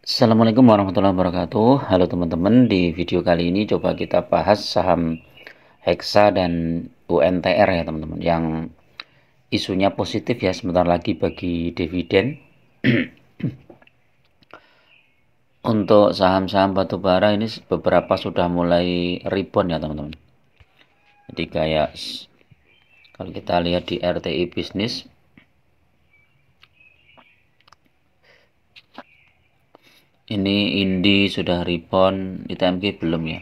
Assalamualaikum warahmatullahi wabarakatuh. Halo teman-teman, di video kali ini coba kita bahas saham Hexa dan UNTR ya teman-teman, yang isunya positif ya sebentar lagi bagi dividen. Untuk saham-saham batubara ini beberapa sudah mulai rebound ya teman-teman. Jadi kayak kalau kita lihat di RTI bisnis, ini Indi sudah rebound, ITMG belum ya.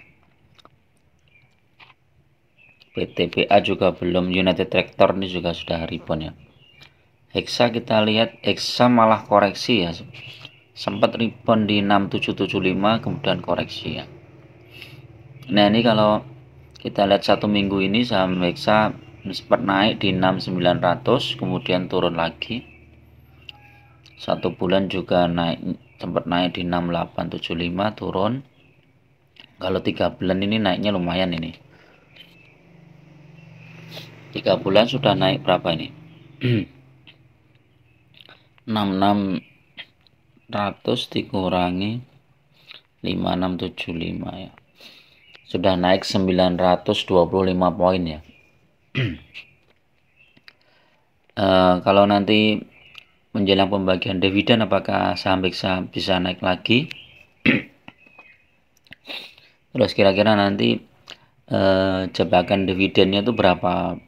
PTBA juga belum, United Tractor ini juga sudah rebound ya. Hexa kita lihat, Hexa malah koreksi ya, sempat rebound di 6775 kemudian koreksi ya. Nah ini kalau kita lihat satu minggu ini saham Hexa sempat naik di 6900 kemudian turun lagi. Satu bulan juga naik, sempat naik di 6875 turun. Kalau 3 bulan ini naiknya lumayan ini. 3 bulan sudah naik berapa ini? 6600 dikurangi 5675 ya. Sudah naik 925 poin ya. Kalau nanti menjelang pembagian dividen apakah saham Hexa bisa naik lagi? Terus kira-kira nanti jebakan dividennya itu berapa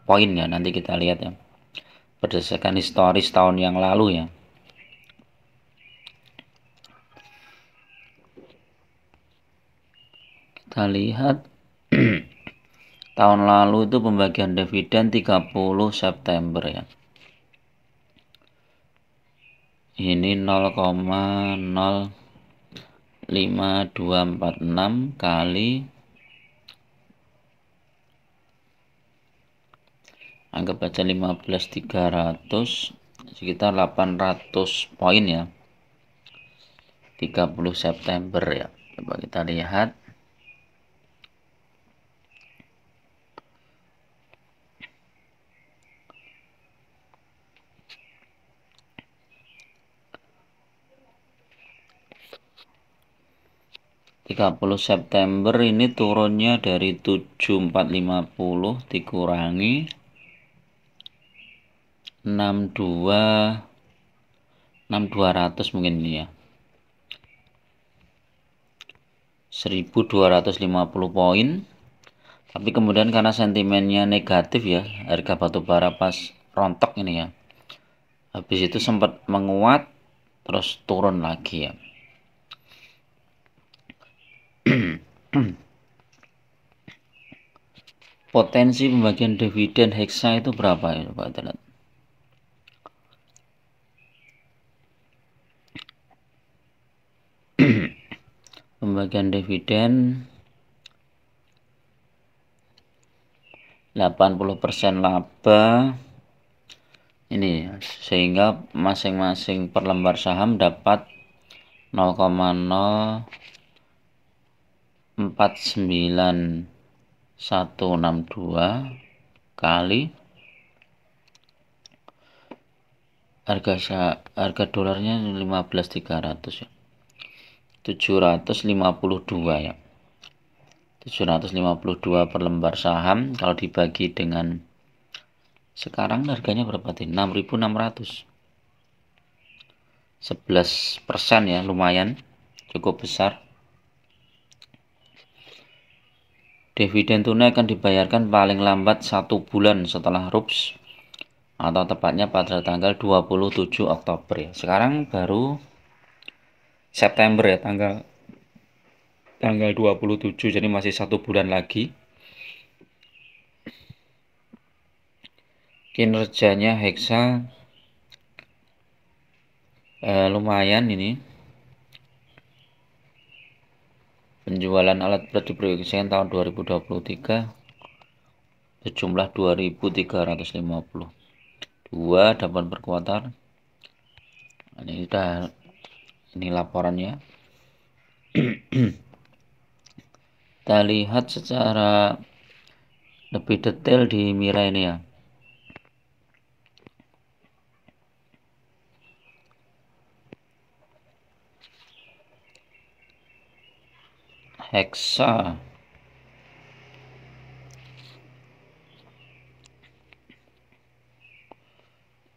poin ya, nanti kita lihat ya berdasarkan historis tahun yang lalu ya. Kita lihat tahun lalu itu pembagian dividen 30 September ya. Ini 0,05246 kali, anggap aja 15.300, sekitar 800 poin ya. 30 September ya. Coba kita lihat. September ini turunnya dari 7450 dikurangi 6200 mungkin ini ya. 1250 poin. Tapi kemudian karena sentimennya negatif ya, harga batubara pas rontok ini ya. Habis itu sempat menguat terus turun lagi ya. Potensi pembagian dividen Hexa itu berapa ya Pak Telat? Pembagian dividen 80% laba ini, sehingga masing-masing per lembar saham dapat 0,049162 kali harga dolarnya 15.300 ya. 752 ya. 752 per lembar saham, kalau dibagi dengan sekarang harganya berapa sih? 6.600. 11% ya, lumayan cukup besar. Dividen tunai akan dibayarkan paling lambat 1 bulan setelah RUPS, atau tepatnya pada tanggal 27 Oktober ya. Sekarang baru September ya, tanggal 27, jadi masih 1 bulan lagi. Kinerjanya Hexa lumayan ini. Penjualan alat berat diproyeksikan tahun 2023 sejumlah 2.352 dapat per kuartal. Ini laporannya. Kita lihat secara lebih detail di Mira ini ya. Heksa.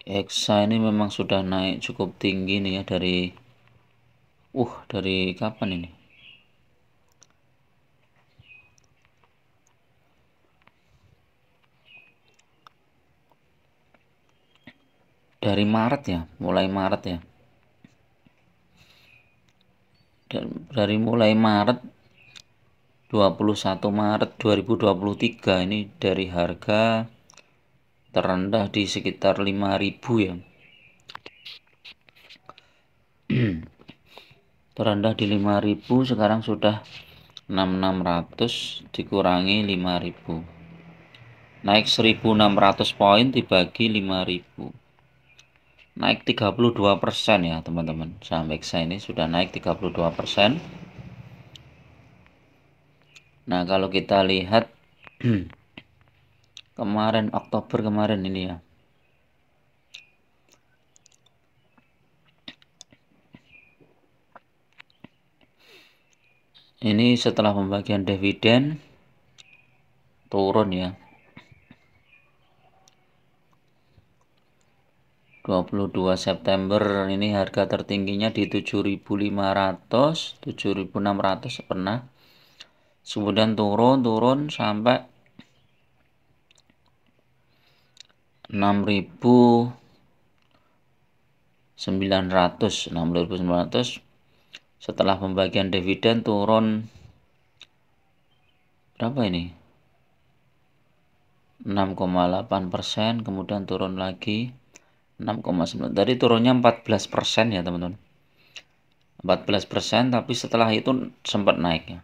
Heksa ini memang sudah naik cukup tinggi nih ya dari kapan ini? Dari Maret ya, mulai Maret ya. Dari mulai Maret 21 Maret 2023 ini dari harga terendah di sekitar 5.000 ya. Terendah di 5.000, sekarang sudah 6.600 dikurangi 5.000. Naik 1.600 poin dibagi 5.000. Naik 32% ya teman-teman. Saham Heksa ini sudah naik 32%. Nah, kalau kita lihat kemarin Oktober kemarin ini ya. Ini setelah pembagian dividen turun ya. 22 September ini harga tertingginya di 7.500, 7.600 pernah. Kemudian turun sampai 6.900. Setelah pembagian dividen turun berapa ini? 6,8%, kemudian turun lagi 6,9. Tadi turunnya 14% ya teman-teman. 14%, tapi setelah itu sempat naik ya.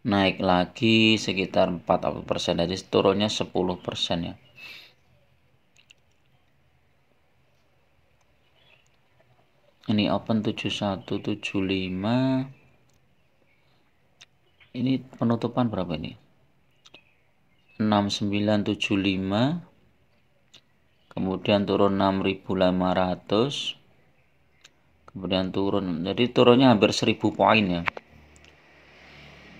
Naik lagi sekitar 40%, jadi turunnya 10% ya. Ini open 7175. Ini penutupan berapa ini? 6975. Kemudian turun 6.500. Kemudian turun. Jadi turunnya hampir 1.000 poin ya.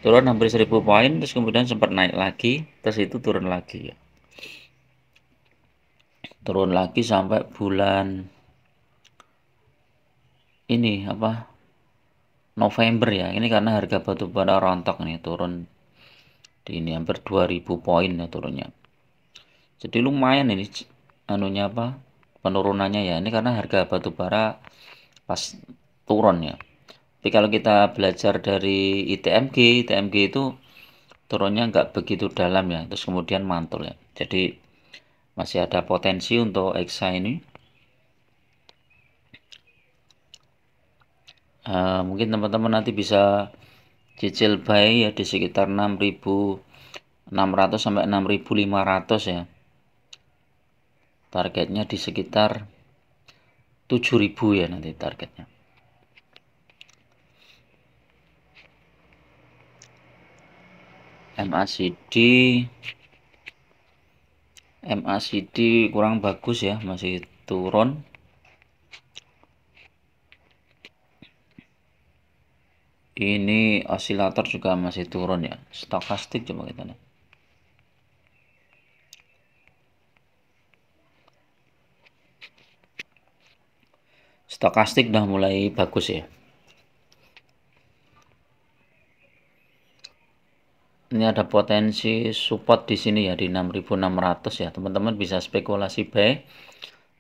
Turun hampir 1.000 poin, terus kemudian sempat naik lagi, terus itu turun lagi ya. Turun lagi sampai bulan ini November ya. Ini karena harga batu bara rontok nih, turun di ini hampir 2.000 poin ya turunnya. Jadi lumayan ini penurunannya ya. Ini karena harga batu bara pas turun ya. Tapi kalau kita belajar dari ITMG itu turunnya nggak begitu dalam ya, terus kemudian mantul ya. Jadi masih ada potensi untuk Heksa ini. Mungkin teman-teman nanti bisa cicil buy ya di sekitar 6.600 sampai 6.500 ya. Targetnya di sekitar 7.000 ya nanti targetnya. MACD kurang bagus ya, masih turun. Ini osilator juga masih turun ya. Stokastik coba kita lihat. Stokastik udah mulai bagus ya. Ini ada potensi support di sini ya di 6.600 ya. Teman-teman bisa spekulasi buy.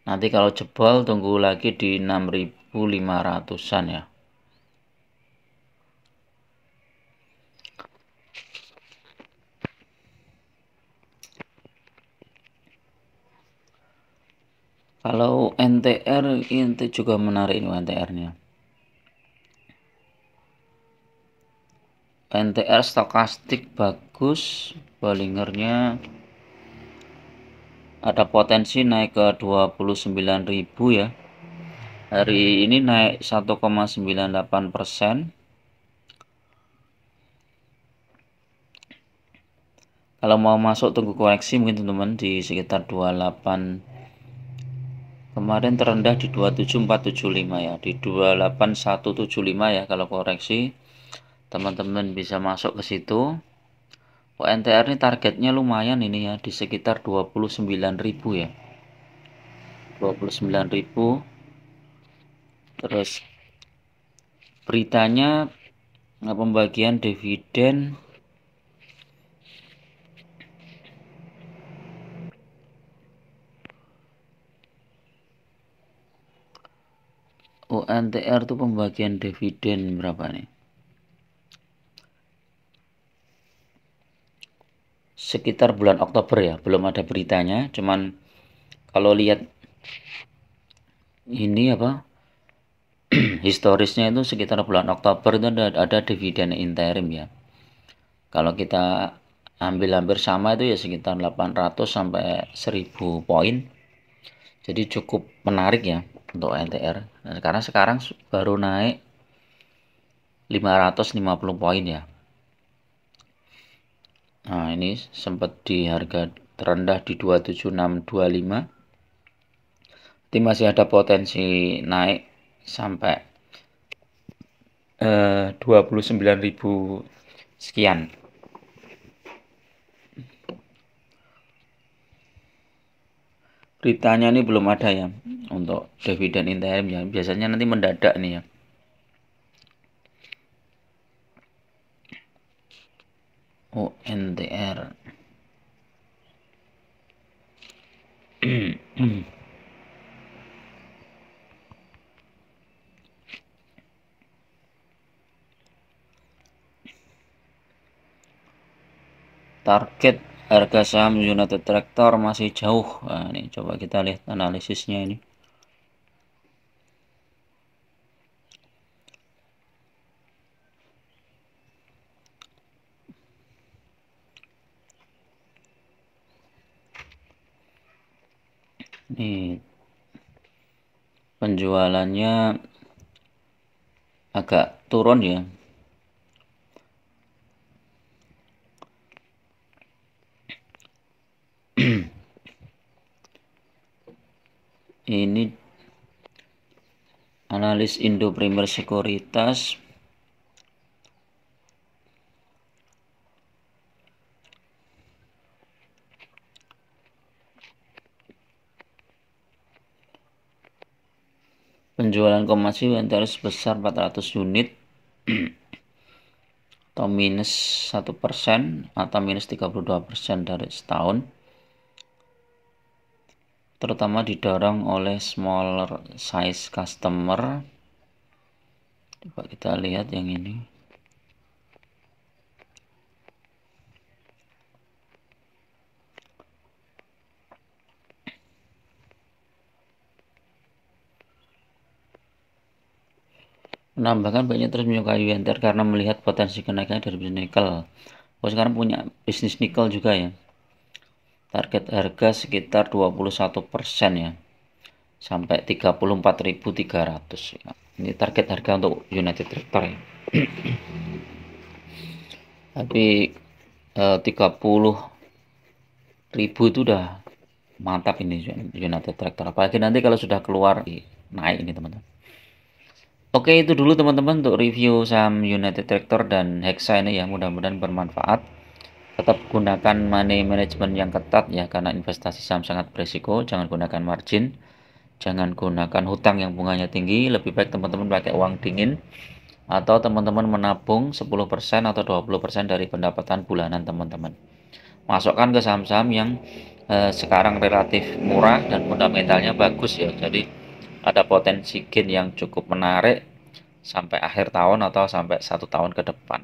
Nanti kalau jebol tunggu lagi di 6.500-an ya. Kalau NTR ini juga menarik ini NTR-nya. NTR stokastik bagus, Bollingernya ada potensi naik ke 29.000 ya. Hari ini naik 1,98%. Kalau mau masuk tunggu koreksi mungkin teman-teman di sekitar 28. Kemarin terendah di 27475 ya, di 28175 ya kalau koreksi. teman-teman bisa masuk ke situ. UNTR ini targetnya lumayan ini ya, di sekitar 29.000 ya. 29.000. Terus beritanya pembagian dividen UNTR tuh pembagian dividen berapa nih? Sekitar bulan Oktober ya, belum ada beritanya, cuman kalau lihat ini apa historisnya itu sekitar bulan Oktober itu ada dividen interim ya. Kalau kita ambil hampir sama itu ya sekitar 800 sampai 1000 poin. Jadi cukup menarik ya untuk NTR. Nah, karena sekarang baru naik 550 poin ya. Nah, ini sempat di harga terendah di 27625. Jadi masih ada potensi naik sampai 29.000 sekian. Beritanya ini belum ada ya untuk dividen interim ya. Biasanya nanti mendadak nih ya. UNTR. Target harga saham United Tractor masih jauh. Nah, ini coba kita lihat analisisnya ini. Ini penjualannya agak turun ya. Ini analis Indo Primer Sekuritas penjualan komasi UNTR sebesar 400 unit atau minus 1% atau minus 32% dari setahun, terutama didorong oleh smaller size customer. Coba kita lihat yang ini. Menambahkan banyak terus menyukai UNTR karena melihat potensi kenaikan dari bisnis nikel. Oh, sekarang punya bisnis nikel juga ya. Target harga sekitar 21% ya. Sampai 34.300 ya. Ini target harga untuk United Tractor ya. Tapi 30.000 itu udah mantap ini United Tractor. Apalagi nanti kalau sudah keluar naik ini teman-teman. Oke, itu dulu teman-teman untuk review saham United Tractor dan Hexa ini ya, mudah-mudahan bermanfaat. Tetap gunakan money management yang ketat ya, karena investasi saham sangat berisiko. Jangan gunakan margin, jangan gunakan hutang yang bunganya tinggi. Lebih baik teman-teman pakai uang dingin atau teman-teman menabung 10% atau 20% dari pendapatan bulanan teman-teman. Masukkan ke saham-saham yang sekarang relatif murah dan fundamentalnya bagus ya. Jadi ada potensi gain yang cukup menarik sampai akhir tahun atau sampai 1 tahun ke depan.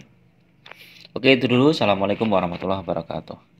Oke, itu dulu. Assalamualaikum warahmatullahi wabarakatuh.